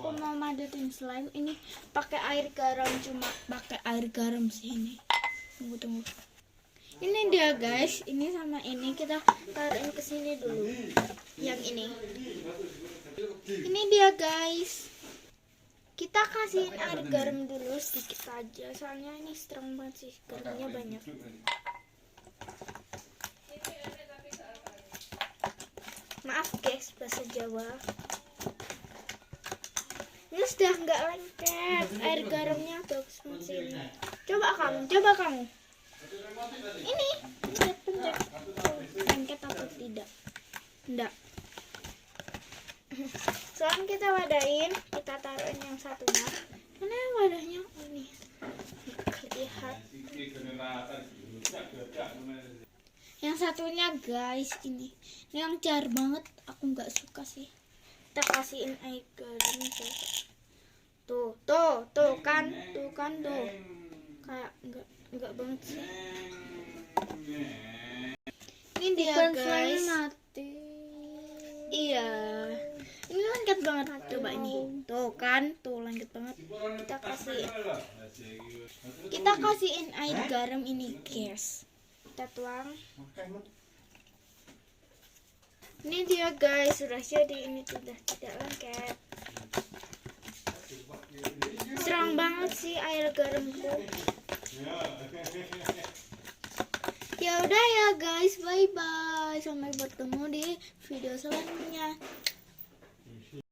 aku mau madatin slime ini pakai air garam, cuma pakai air garam sih ini. Tunggu. Ini dia guys, ini sama ini kita taruhin ke sini dulu. Yang ini. Ini dia guys. Kita kasihin air garam dulu sedikit aja, soalnya ini strong banget sih, garamnya banyak. Maaf guys, bahasa Jawa. Ini sudah nggak lengket, air garamnya bagus banget sih ini. Coba kamu. Ini pencet. Lengket atau tidak? Enggak. Sekarang kita wadahin, kita taruhin yang satunya. Mana wadahnya? Ini lihat. Yang satunya guys, ini yang cair banget, aku nggak suka sih. Kita kasihin air garam tuh kan kayak enggak banget sih. Ini dia guys. Mati. Iya. Ini lengket banget, coba ini. Tuh kan, tuh lengket banget. Kita kasihin air garam ini, guys. Kita tuang. Ini dia guys, sudah jadi. Ini sudah tidak lengket. Serang banget sih air garamku. Ya udah ya guys, bye bye. Sampai bertemu di video selanjutnya.